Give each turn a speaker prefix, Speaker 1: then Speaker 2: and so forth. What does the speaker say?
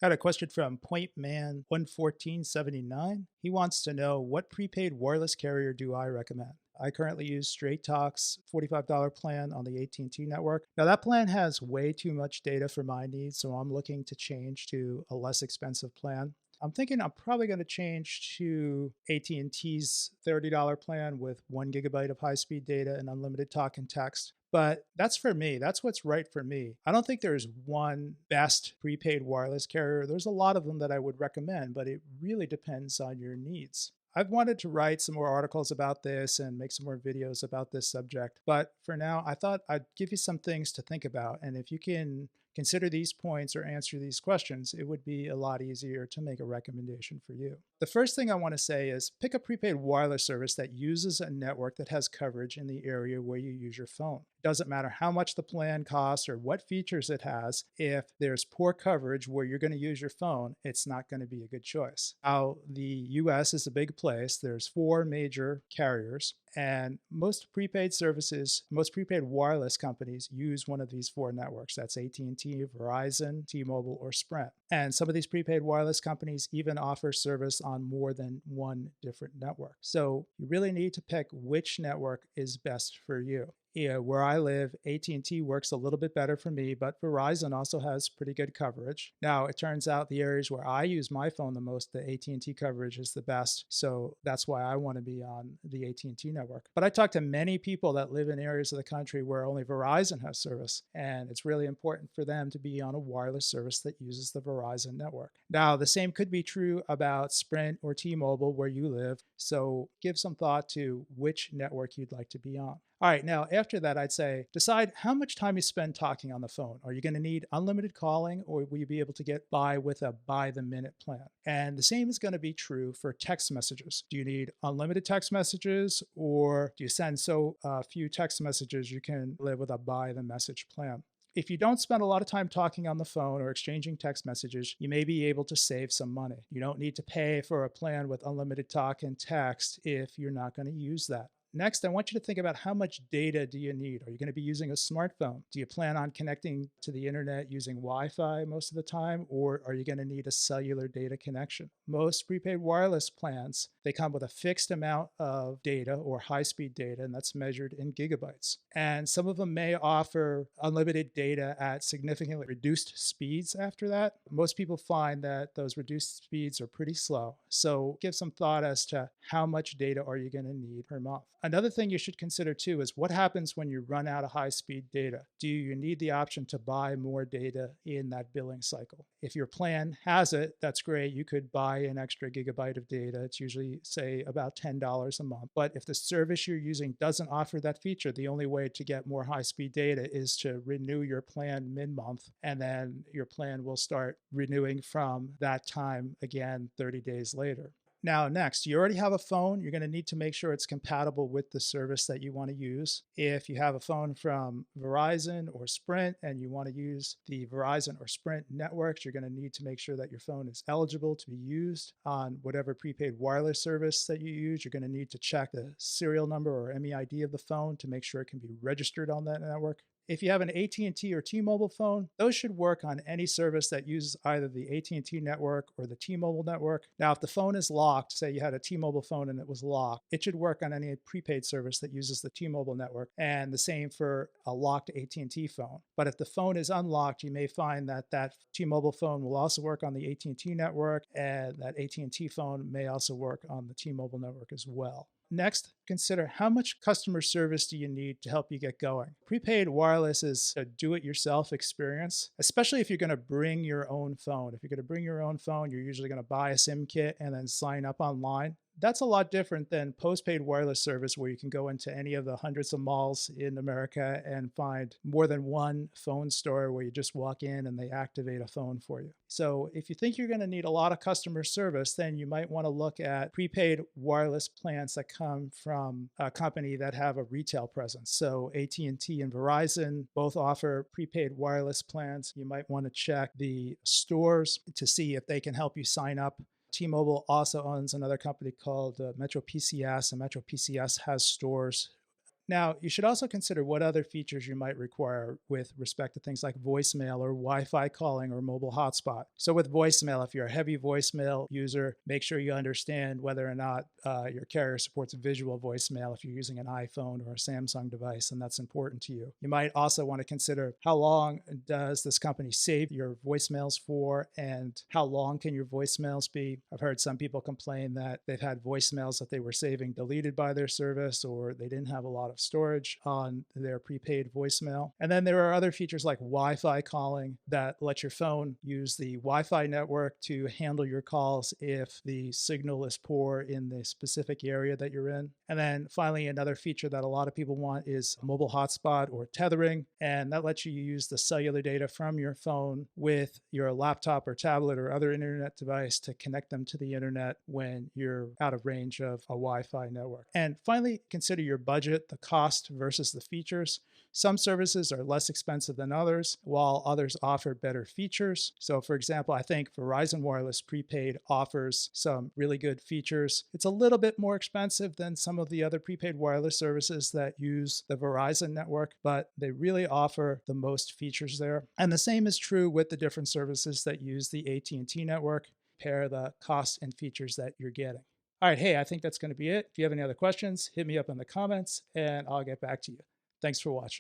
Speaker 1: Had a question from PointMan11479. He wants to know, what prepaid wireless carrier do I recommend? I currently use Straight Talk's $45 plan on the AT&T network. Now that plan has way too much data for my needs, so I'm looking to change to a less expensive plan. I'm thinking I'm probably going to change to AT&T's $30 plan with 1 gigabyte of high-speed data and unlimited talk and text. But that's for me. That's what's right for me. I don't think there's one best prepaid wireless carrier. There's a lot of them that I would recommend, but it really depends on your needs. I've wanted to write some more articles about this and make some more videos about this subject. But for now, I thought I'd give you some things to think about. And if you can consider these points or answer these questions, it would be a lot easier to make a recommendation for you. The first thing I want to say is pick a prepaid wireless service that uses a network that has coverage in the area where you use your phone. It doesn't matter how much the plan costs or what features it has. If there's poor coverage where you're going to use your phone, it's not going to be a good choice. Now, the US is a big place. There's 4 major carriers, and most prepaid services, most prepaid wireless companies use one of these 4 networks. That's AT&T, Verizon, T-Mobile, or Sprint. And some of these prepaid wireless companies even offer service on more than one different network. So you really need to pick which network is best for you. Yeah, where I live, AT&T works a little bit better for me, but Verizon also has pretty good coverage. Now, it turns out the areas where I use my phone the most, the AT&T coverage is the best. So that's why I want to be on the AT&T network. But I talk to many people that live in areas of the country where only Verizon has service, and it's really important for them to be on a wireless service that uses the Verizon network. Now, the same could be true about Sprint or T-Mobile where you live. So give some thought to which network you'd like to be on. All right, now after that, I'd say decide how much time you spend talking on the phone. Are you going to need unlimited calling, or will you be able to get by with a by the minute plan? And the same is going to be true for text messages. Do you need unlimited text messages, or do you send so few text messages you can live with a by the message plan? If you don't spend a lot of time talking on the phone or exchanging text messages, you may be able to save some money. You don't need to pay for a plan with unlimited talk and text if you're not going to use that. Next, I want you to think about how much data do you need? Are you going to be using a smartphone? Do you plan on connecting to the internet using Wi-Fi most of the time, or are you going to need a cellular data connection? Most prepaid wireless plans, they come with a fixed amount of data or high-speed data, and that's measured in gigabytes. And some of them may offer unlimited data at significantly reduced speeds after that. Most people find that those reduced speeds are pretty slow. So give some thought as to how much data are you going to need per month. Another thing you should consider too is what happens when you run out of high-speed data. Do you need the option to buy more data in that billing cycle? If your plan has it, that's great. You could buy an extra gigabyte of data. It's usually, say, about $10 a month. But if the service you're using doesn't offer that feature, the only way to get more high-speed data is to renew your plan mid-month, and then your plan will start renewing from that time again 30 days later. Now, next, you already have a phone. You're going to need to make sure it's compatible with the service that you want to use. If you have a phone from Verizon or Sprint and you want to use the Verizon or Sprint networks, you're going to need to make sure that your phone is eligible to be used on whatever prepaid wireless service that you use. You're going to need to check the serial number or MEID of the phone to make sure it can be registered on that network. If you have an AT&T or T-Mobile phone, those should work on any service that uses either the AT&T network or the T-Mobile network. Now, if the phone is locked, say you had a T-Mobile phone and it was locked, it should work on any prepaid service that uses the T-Mobile network, and the same for a locked AT&T phone. But if the phone is unlocked, you may find that that T-Mobile phone will also work on the AT&T network, and that AT&T phone may also work on the T-Mobile network as well. Next, consider how much customer service do you need to help you get going. Prepaid wireless is a do-it-yourself experience, especially if you're going to bring your own phone. If you're going to bring your own phone, you're usually going to buy a SIM kit and then sign up online. That's a lot different than postpaid wireless service where you can go into any of the hundreds of malls in America and find more than one phone store where you just walk in and they activate a phone for you. So if you think you're going to need a lot of customer service, then you might want to look at prepaid wireless plans that come from a company that have a retail presence. So AT&T and Verizon both offer prepaid wireless plans. You might want to check the stores to see if they can help you sign up. T-Mobile also owns another company called Metro PCS, and Metro PCS has stores Now, you should also consider what other features you might require with respect to things like voicemail or Wi Fi calling or mobile hotspot. So, with voicemail, if you're a heavy voicemail user, make sure you understand whether or not your carrier supports visual voicemail if you're using an iPhone or a Samsung device, and that's important to you. You might also want to consider how long does this company save your voicemails for, and how long can your voicemails be. I've heard some people complain that they've had voicemails that they were saving deleted by their service, or they didn't have a lot of storage on their prepaid voicemail. And then there are other features like Wi-Fi calling that let your phone use the Wi-Fi network to handle your calls if the signal is poor in the specific area that you're in. And then finally, another feature that a lot of people want is mobile hotspot or tethering, and that lets you use the cellular data from your phone with your laptop or tablet or other internet device to connect them to the internet when you're out of range of a Wi-Fi network. And finally, consider your budget, the cost versus the features. Some services are less expensive than others, while others offer better features. So, for example, I think Verizon Wireless Prepaid offers some really good features. It's a little bit more expensive than some of the other prepaid wireless services that use the Verizon network, but they really offer the most features there. And the same is true with the different services that use the AT&T network. Compare the costs and features that you're getting. All right, hey, I think that's going to be it. If you have any other questions, hit me up in the comments and I'll get back to you. Thanks for watching.